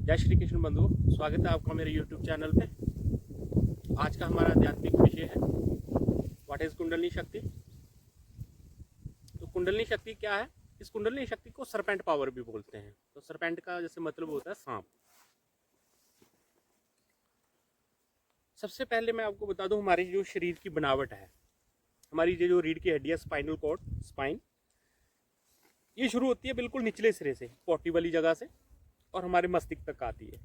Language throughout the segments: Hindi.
जय श्री कृष्ण बंधुओं, स्वागत है आपका मेरे YouTube चैनल पे। आज का हमारा आध्यात्मिक विषय है व्हाट इज कुंडलिनी शक्ति। तो कुंडलिनी शक्ति क्या है? इस कुंडलिनी शक्ति को सरपेंट पावर भी बोलते हैं। तो सरपेंट का जैसे मतलब होता है सांप। सबसे पहले मैं आपको बता दूं, हमारे जो शरीर की बनावट है, हमारी जो रीढ़ की हड्डी है, स्पाइनल कॉर्ड, स्पाइन, ये शुरू होती है बिल्कुल निचले सिरे से, पोटी वाली जगह से, और हमारे मस्तिष्क तक आती है।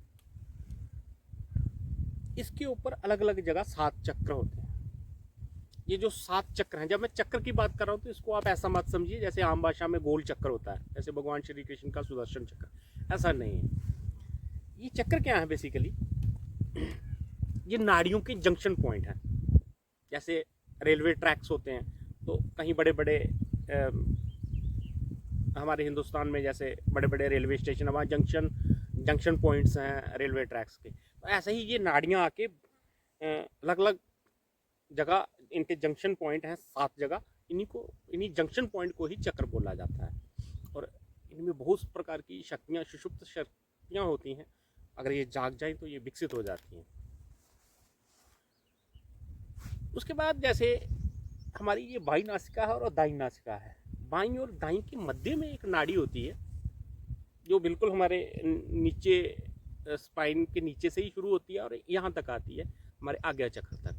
इसके ऊपर अलग अलग जगह 7 चक्र होते हैं। ये जो 7 चक्र हैं, जब मैं चक्र की बात कर रहा हूँ तो इसको आप ऐसा मत समझिए जैसे आम भाषा में गोल चक्र होता है, जैसे भगवान श्री कृष्ण का सुदर्शन चक्र। ऐसा नहीं है। ये चक्र क्या है बेसिकली? ये नाड़ियों के जंक्शन पॉइंट हैं। जैसे रेलवे ट्रैक्स होते हैं, तो कहीं बड़े बड़े हमारे हिंदुस्तान में जैसे बड़े बड़े रेलवे स्टेशन, वहाँ जंक्शन पॉइंट्स हैं रेलवे ट्रैक्स के। तो ऐसे ही ये नाड़ियाँ आके अलग अलग जगह, इनके जंक्शन पॉइंट हैं 7 जगह। इन्हीं जंक्शन पॉइंट को ही चक्र बोला जाता है। और इनमें बहुत प्रकार की शक्तियाँ, सुषुप्त शक्तियाँ होती हैं। अगर ये जाग जाए तो ये विकसित हो जाती हैं। उसके बाद जैसे हमारी ये बाई नासिका है और दाई नासिका है। बाई और दाई के मध्य में एक नाड़ी होती है जो बिल्कुल हमारे नीचे, स्पाइन के नीचे से ही शुरू होती है और यहाँ तक आती है हमारे आज्ञा चक्र तक।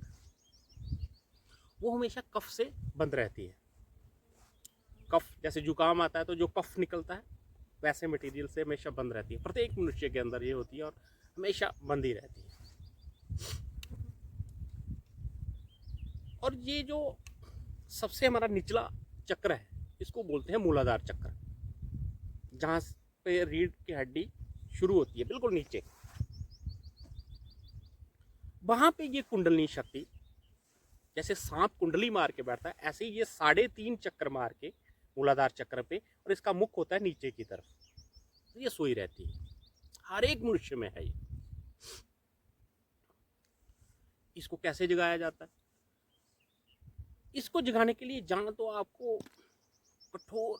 वो हमेशा कफ से बंद रहती है। कफ, जैसे जुकाम आता है तो जो कफ निकलता है, वैसे मटेरियल से हमेशा बंद रहती है। प्रत्येक मनुष्य के अंदर ये होती है और हमेशा बंद ही रहती है। और ये जो सबसे हमारा निचला चक्र है, इसको बोलते हैं मूलाधार चक्र, जहाँ पे रीढ़ की हड्डी शुरू होती है बिल्कुल नीचे। वहाँ पे ये कुंडलिनी शक्ति, जैसे सांप कुंडली मार के बैठता है, ऐसे ही ये 3.5 चक्कर मार के मूलाधार चक्र पे, और इसका मुख होता है नीचे की तरफ, तो ये सोई रहती है। हर एक मनुष्य में है ये। इसको कैसे जगाया जाता है? इसको जगाने के लिए जहाँ तो आपको कठोर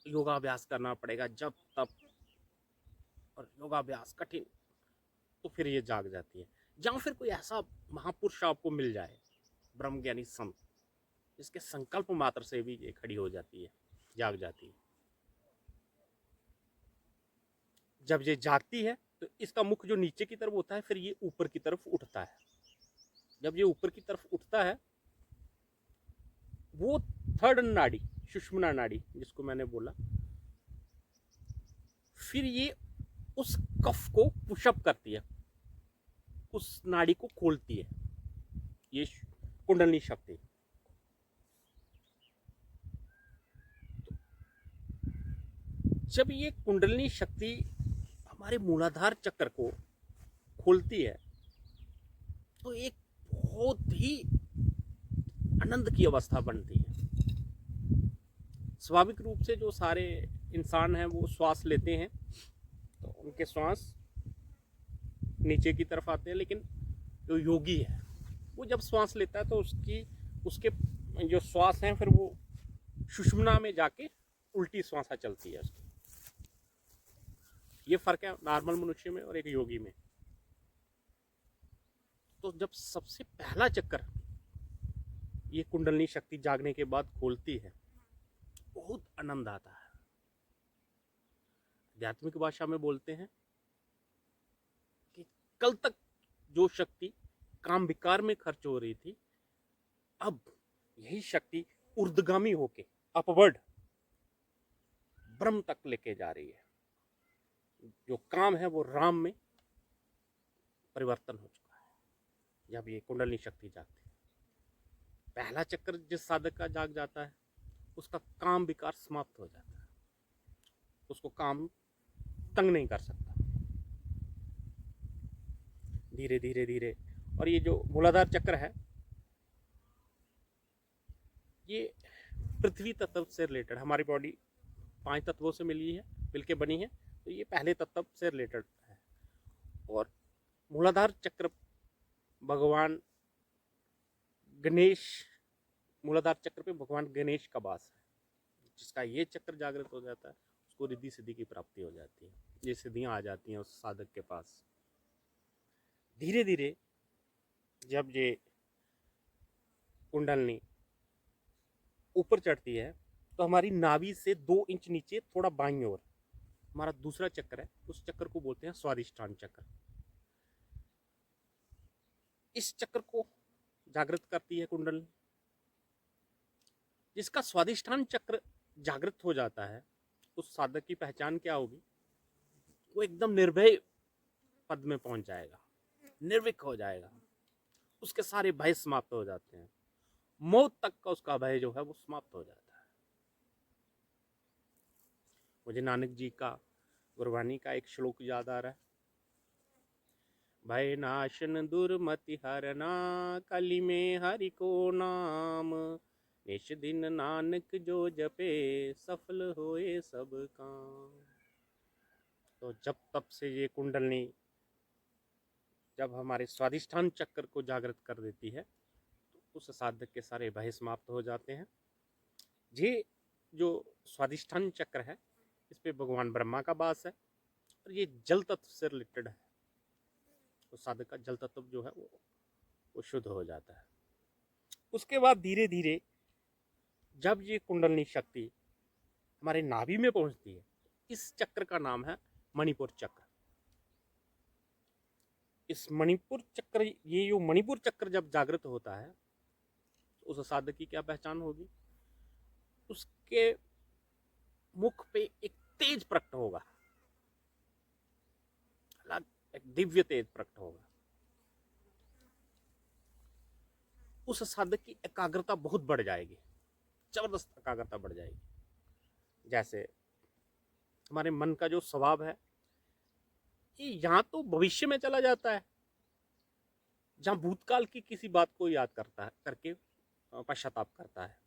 योगाभ्यास करना पड़ेगा, जब तब, और योगाभ्यास कठिन, तो फिर ये जाग जाती है। जहाँ फिर कोई ऐसा महापुरुष आपको मिल जाए, ब्रह्मज्ञानी संत, इसके संकल्प मात्र से भी ये खड़ी हो जाती है, जाग जाती है। जब ये जागती है तो इसका मुख जो नीचे की तरफ होता है, फिर ये ऊपर की तरफ उठता है। जब ये ऊपर की तरफ उठता है, वो 3rd नाड़ी, सुषुम्ना नाड़ी जिसको मैंने बोला, फिर ये उस कफ को पुशअप करती है, उस नाड़ी को खोलती है, ये कुंडलिनी शक्ति। जब ये कुंडलिनी शक्ति हमारे मूलाधार चक्र को खोलती है, तो एक बहुत ही आनंद की अवस्था बनती है। स्वाभाविक रूप से जो सारे इंसान हैं वो श्वास लेते हैं, तो उनके श्वास नीचे की तरफ आते हैं, लेकिन जो योगी है वो जब श्वास लेता है तो उसके जो श्वास हैं, फिर वो सुषुम्ना में जाके उल्टी श्वासा चलती है उसकी। ये फर्क है नॉर्मल मनुष्य में और एक योगी में। तो जब सबसे पहला चक्कर ये कुंडलिनी शक्ति जागने के बाद खोलती है, बहुत आनंद आता है। आध्यात्मिक भाषा में बोलते हैं कि कल तक जो शक्ति काम विकार में खर्च हो रही थी, अब यही शक्ति ऊर्ध्वगामी होके अपवर्ड ब्रह्म तक लेके जा रही है। जो काम है वो राम में परिवर्तन हो चुका है जब ये कुंडलिनी शक्ति जागती है। पहला चक्र जिस साधक का जाग जाता है, उसका काम विकार समाप्त हो जाता है, उसको काम तंग नहीं कर सकता। धीरे धीरे धीरे। और ये जो मूलाधार चक्र है, ये पृथ्वी तत्व से रिलेटेड, हमारी बॉडी 5 तत्वों से मिली है, मिलके बनी है, तो ये पहले तत्व से रिलेटेड है। और मूलाधार चक्र भगवान गणेश, मूलाधार चक्र पे भगवान गणेश का वास है। जिसका ये चक्र जागृत हो जाता है, उसको रिद्धि सिद्धि की प्राप्ति हो जाती है। ये सिद्धियां आ जाती हैं उस साधक के पास। धीरे धीरे जब ये कुंडलनी ऊपर चढ़ती है तो हमारी नाभि से 2 इंच नीचे थोड़ा बाईं ओर हमारा दूसरा चक्र है, उस चक्र को बोलते हैं स्वादिष्ठान चक्र। इस चक्र को जागृत करती है कुंडलनी। जिसका स्वादिष्ठान चक्र जागृत हो जाता है उस साधक की पहचान क्या होगी? वो एकदम निर्भय पद में पहुंच जाएगा, निर्भीक हो जाएगा, उसके सारे भय समाप्त हो जाते हैं, मौत तक का उसका भय जो है वो समाप्त हो जाता है। मुझे नानक जी का गुरबानी का एक श्लोक याद आ रहा है, भय नाशन दुर्मति हरना कली में हरि को नाम, निश दिन नानक जो जपे सफल होए सब काम। तो जब तब से ये कुंडलनी जब हमारे स्वादिष्ठान चक्र को जागृत कर देती है तो उस साधक के सारे भय समाप्त हो जाते हैं। ये जो स्वादिष्ठान चक्र है इस पे भगवान ब्रह्मा का वास है और ये जल तत्व से रिलेटेड है। तो साधक का जल तत्व जो है वो शुद्ध हो जाता है। उसके बाद धीरे धीरे जब ये कुंडलनी शक्ति हमारे नाभि में पहुंचती है, इस चक्र का नाम है मणिपुर चक्र। इस मणिपुर चक्र, ये जो मणिपुर चक्र जब जागृत होता है तो उस साधक की क्या पहचान होगी? उसके मुख पे एक तेज प्रकट होगा, एक दिव्य तेज प्रकट होगा। उस साधक की एकाग्रता बहुत बढ़ जाएगी, जबरदस्त एकाग्रता बढ़ जाएगी। जैसे हमारे मन का जो स्वभाव है ये यहाँ तो भविष्य में चला जाता है, जहाँ भूतकाल की किसी बात को याद करता है, करके पश्चाताप करता है।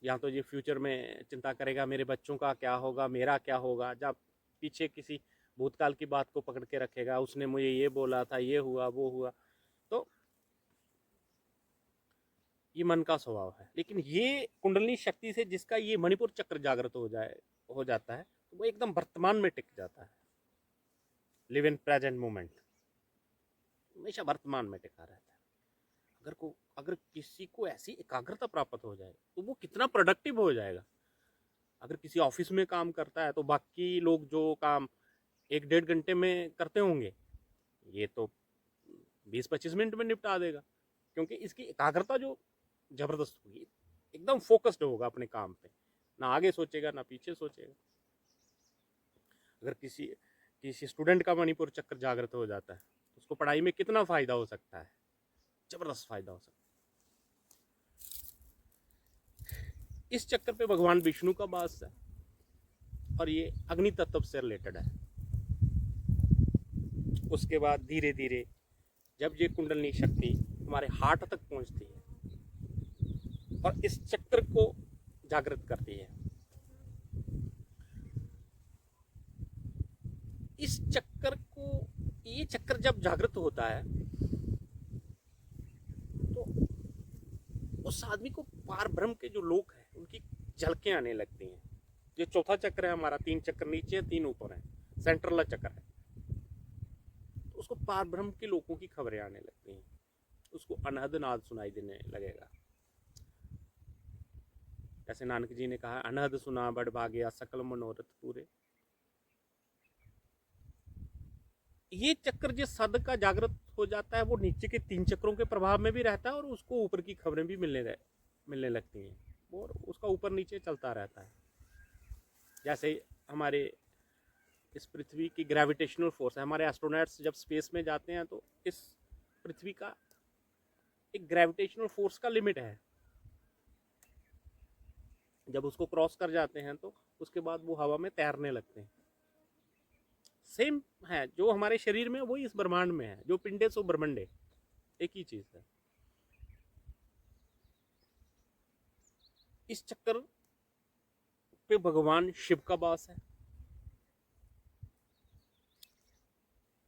यहाँ तो ये फ्यूचर में चिंता करेगा, मेरे बच्चों का क्या होगा, मेरा क्या होगा। जब पीछे किसी भूतकाल की बात को पकड़ के रखेगा, उसने मुझे ये बोला था, ये हुआ वो हुआ, तो ये मन का स्वभाव है। लेकिन ये कुंडलनी शक्ति से जिसका ये मणिपुर चक्र जागृत हो जाता है तो वो एकदम वर्तमान में टिक जाता है। लिव इन प्रेजेंट मोमेंट, हमेशा वर्तमान में टिका रहता है। अगर किसी को ऐसी एकाग्रता प्राप्त हो जाए तो वो कितना प्रोडक्टिव हो जाएगा। अगर किसी ऑफिस में काम करता है तो बाकी लोग जो काम 1-1.5 घंटे में करते होंगे ये तो 20-25 मिनट में निपटा देगा, क्योंकि इसकी एकाग्रता जो जबरदस्त होगी, एकदम फोकस्ड होगा अपने काम पे, ना आगे सोचेगा ना पीछे सोचेगा। अगर किसी स्टूडेंट का मणिपुर चक्र जागृत हो जाता है तो उसको पढ़ाई में कितना फायदा हो सकता है, जबरदस्त फायदा हो सकता है। इस चक्कर पे भगवान विष्णु का वास है और ये अग्नि तत्व से रिलेटेड है। उसके बाद धीरे धीरे जब ये कुंडलनी शक्ति हमारे हार्ट तक पहुंचती है और इस चक्र को जागृत करती है, इस चक्कर को, ये चक्र जब जागृत होता है तो उस आदमी को पार ब्रह्म के जो लोक है उनकी झलकें आने लगती हैं। ये चौथा चक्र है हमारा, 3 चक्र नीचे 3 ऊपर है, सेंट्रल वाला चक्र है, तो उसको पार ब्रह्म के लोकों की खबरें आने लगती हैं, उसको अनहद नाद सुनाई देने लगेगा। जैसे नानक जी ने कहा, अनहद सुना बड़ भाग्या सकल मनोरथ पूरे। ये चक्र जिस साधक का जागृत हो जाता है वो नीचे के 3 चक्रों के प्रभाव में भी रहता है और उसको ऊपर की खबरें भी मिलने लगती हैं और उसका ऊपर नीचे चलता रहता है। जैसे हमारे इस पृथ्वी की ग्रेविटेशनल फोर्स है, हमारे एस्ट्रोनॉट्स जब स्पेस में जाते हैं तो इस पृथ्वी का एक ग्रेविटेशनल फोर्स का लिमिट है, जब उसको क्रॉस कर जाते हैं तो उसके बाद वो हवा में तैरने लगते हैं। सेम है जो हमारे शरीर में वही इस ब्रह्मांड में है, जो पिंडे सो ब्रह्मंडे, एक ही चीज है। इस चक्कर पे भगवान शिव का वास है,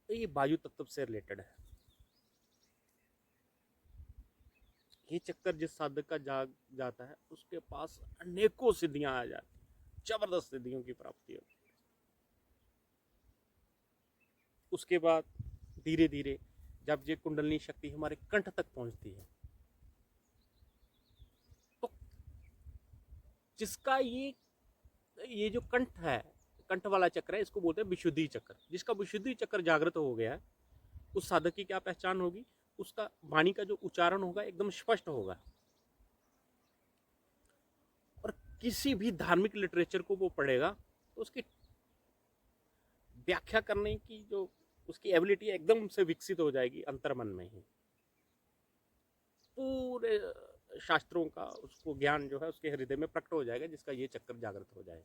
तो ये वायु तत्व से रिलेटेड है। ये चक्कर जिस साधक का जाग जाता है उसके पास अनेकों सिद्धियां आ जाती, जबरदस्त सिद्धियों की प्राप्ति होती है। उसके बाद धीरे धीरे जब ये कुंडलिनी शक्ति हमारे कंठ तक पहुंचती है, तो जिसका ये जो कंठ है, कंठ वाला चक्र है, इसको बोलते हैं विशुद्धि चक्र। जिसका विशुद्धि चक्र जागृत हो गया है, उस साधक की क्या पहचान होगी? उसका वाणी का जो उच्चारण होगा एकदम स्पष्ट होगा, और किसी भी धार्मिक लिटरेचर को वो पढ़ेगा तो उसकी व्याख्या करने की जो उसकी एबिलिटी एकदम से विकसित हो जाएगी अंतर्मन में ही। पूरे शास्त्रों का उसको ज्ञान जो है उसके हृदय में प्रकट हो जाएगा, जिसका ये चक्र जागृत हो जाए।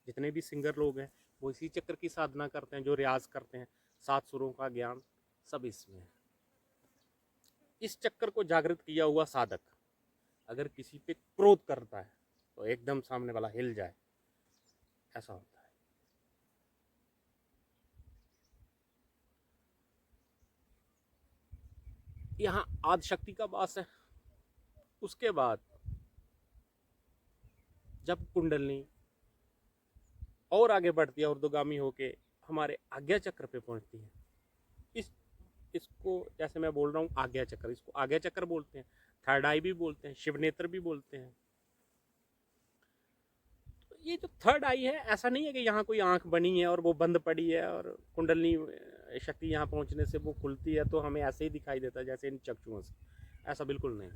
जितने भी सिंगर लोग हैं वो इसी चक्र की साधना करते हैं, जो रियाज करते हैं, 7 सुरों का ज्ञान सब इसमें है। इस चक्र को जागृत किया हुआ साधक अगर किसी पे क्रोध करता है तो एकदम सामने वाला हिल जाए, ऐसा होता है। यहाँ आदि शक्ति का वास है। उसके बाद जब कुंडलनी और आगे बढ़ती है, ऊर्ध्वगामी होके हमारे आज्ञा चक्र पे पहुंचती है, इसको जैसे मैं बोल रहा हूँ आज्ञा चक्र, इसको आज्ञा चक्र बोलते हैं, थर्ड आई भी बोलते हैं, शिव नेत्र भी बोलते हैं। तो ये जो थर्ड आई है, ऐसा नहीं है कि यहाँ कोई आंख बनी है और वो बंद पड़ी है और कुंडलनी शक्ति यहाँ पहुँचने से वो खुलती है तो हमें ऐसे ही दिखाई देता है जैसे इन चक्षुओं से, ऐसा बिल्कुल नहीं।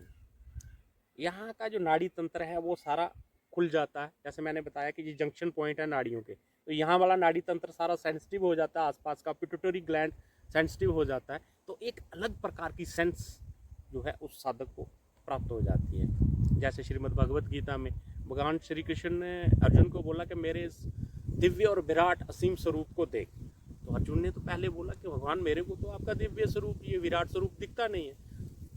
यहाँ का जो नाड़ी तंत्र है वो सारा खुल जाता है। जैसे मैंने बताया कि ये जंक्शन पॉइंट है नाड़ियों के, तो यहाँ वाला नाड़ी तंत्र सारा सेंसिटिव हो जाता है, आसपास का पिट्यूटरी ग्लैंड सेंसिटिव हो जाता है, तो एक अलग प्रकार की सेंस जो है उस साधक को प्राप्त हो जाती है। जैसे श्रीमद् भगवत गीता में भगवान श्री कृष्ण ने अर्जुन को बोला कि मेरे इस दिव्य और विराट असीम स्वरूप को देख, तो अर्जुन ने तो पहले बोला कि भगवान मेरे को तो आपका दिव्य स्वरूप, ये विराट स्वरूप दिखता नहीं है।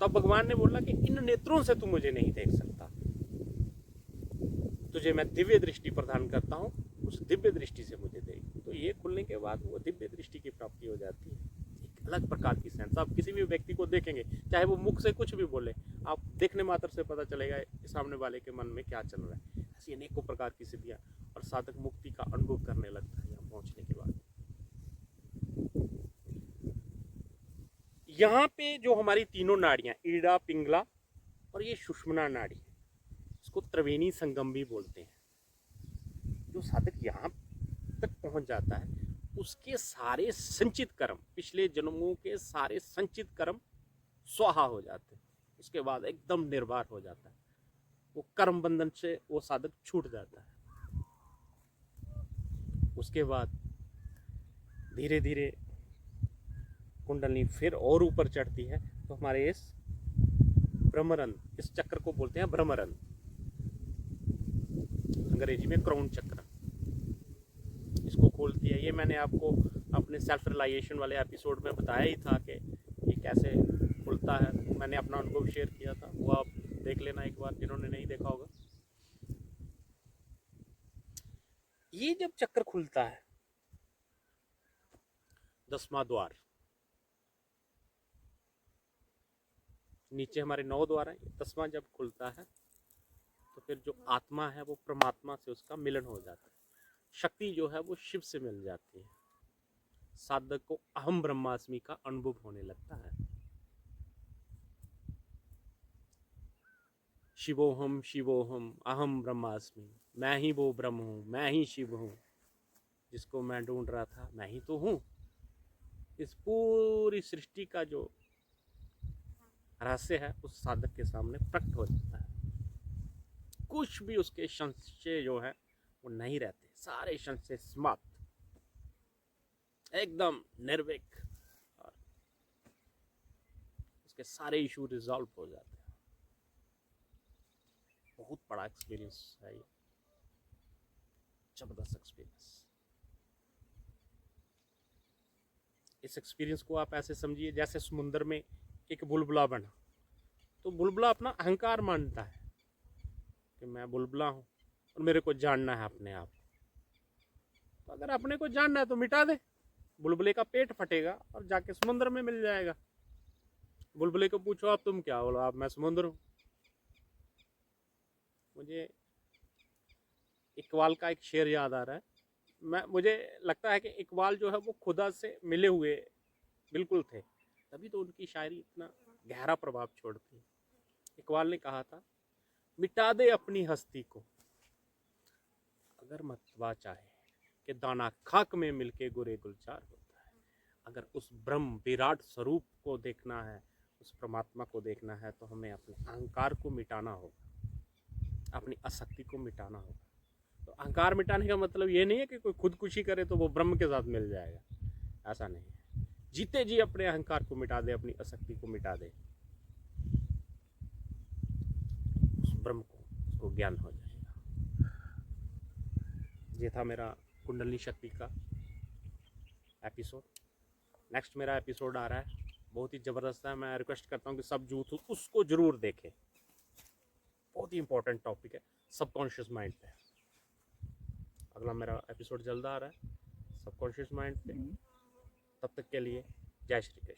तब भगवान ने बोला कि इन नेत्रों से तू मुझे नहीं देख सकता, तुझे मैं दिव्य दृष्टि प्रदान करता हूँ, उस दिव्य दृष्टि से मुझे देख। तो ये खुलने के बाद वो दिव्य दृष्टि की प्राप्ति हो जाती है, एक अलग प्रकार की सेंस। आप किसी भी व्यक्ति को देखेंगे, चाहे वो मुख से कुछ भी बोले, आप देखने मात्र से पता चलेगा सामने वाले के मन में क्या चल रहा है। ऐसी अनेकों प्रकार की सिद्धियाँ, और साधक मुक्ति का अनुभव करने लगता है यहाँ पहुँचने के बाद। यहाँ पे जो हमारी तीनों नाड़ियाँ, ईड़ा, पिंगला और ये सुषुम्ना नाड़ी, इसको त्रिवेणी संगम भी बोलते हैं। जो साधक यहाँ तक पहुंच जाता है, उसके सारे संचित कर्म, पिछले जन्मों के सारे संचित कर्म स्वाहा हो जाते हैं। उसके बाद एकदम निर्वार हो जाता है, वो कर्म बंधन से वो साधक छूट जाता है। उसके बाद धीरे धीरे कुंडलनी फिर और ऊपर चढ़ती है, तो हमारे इस ब्रह्मरंध्र, इस चक्र को बोलते हैं ब्रह्मरंध्र, अंग्रेजी में क्राउन चक्र, इसको खोलती है। ये मैंने आपको अपने सेल्फ रियलाइजेशन वाले एपिसोड में बताया ही था कि ये कैसे खुलता है, मैंने अपना अनुभव शेयर किया था, वो आप देख लेना एक बार जिन्होंने नहीं देखा होगा। ये जब चक्र खुलता है, 10वां द्वार, नीचे हमारे 9 द्वार हैं, 10वां जब खुलता है तो फिर जो आत्मा है वो परमात्मा से उसका मिलन हो जाता है, शक्ति जो है वो शिव से मिल जाती है, साधक को अहम ब्रह्मास्मि का अनुभव होने लगता है। शिवोहम शिवोहम अहम ब्रह्मास्मि, मैं ही वो ब्रह्म हूँ, मैं ही शिव हूँ, जिसको मैं ढूंढ रहा था मैं ही तो हूँ। इस पूरी सृष्टि का जो रहस्य है उस साधक के सामने प्रकट हो जाता है। कुछ भी उसके संशय जो है वो नहीं रहते, सारे संशय समाप्त, एकदम निर्भीक, और उसके इशू इशू रिजॉल्व हो जाते हैं। बहुत बड़ा एक्सपीरियंस है ये, जबरदस्त एक्सपीरियंस। इस एक्सपीरियंस को आप ऐसे समझिए जैसे समुद्र में एक बुलबुला बना, तो बुलबुला अपना अहंकार मानता है कि मैं बुलबुला हूँ और मेरे को जानना है अपने आप। तो अगर अपने को जानना है तो मिटा दे, बुलबुले का पेट फटेगा और जाके समुद्र में मिल जाएगा। बुलबुले को पूछो आप तुम क्या, बोलो आप मैं समुद्र हूँ। मुझे इकबाल का एक शेर याद आ रहा है। मुझे लगता है कि इकबाल जो है वो खुदा से मिले हुए बिल्कुल थे, तभी तो उनकी शायरी इतना गहरा प्रभाव छोड़ती है। इकबाल ने कहा था, मिटा दे अपनी हस्ती को अगर मतवा चाहे कि दाना खाक में मिलके गुरे गुलजार होता है। अगर उस ब्रह्म विराट स्वरूप को देखना है, उस परमात्मा को देखना है, तो हमें अपने अहंकार को मिटाना होगा, अपनी आसक्ति को मिटाना होगा। तो अहंकार मिटाने का मतलब ये नहीं है कि कोई खुदकुशी करे तो वो ब्रह्म के साथ मिल जाएगा, ऐसा नहीं है। जीते जी अपने अहंकार को मिटा दे, अपनी आसक्ति को मिटा दे, उस ब्रह्म को, उसको ज्ञान हो जाएगा। ये था मेरा कुंडलिनी शक्ति का एपिसोड। नेक्स्ट मेरा एपिसोड आ रहा है, बहुत ही ज़बरदस्त है। मैं रिक्वेस्ट करता हूँ कि सब यूथ उसको ज़रूर देखें। बहुत ही इंपॉर्टेंट टॉपिक है, सबकॉन्शियस माइंड पे। अगला मेरा एपिसोड जल्द आ रहा है सबकॉन्शियस माइंड पे। तब तक के लिए जय श्री कृष्ण।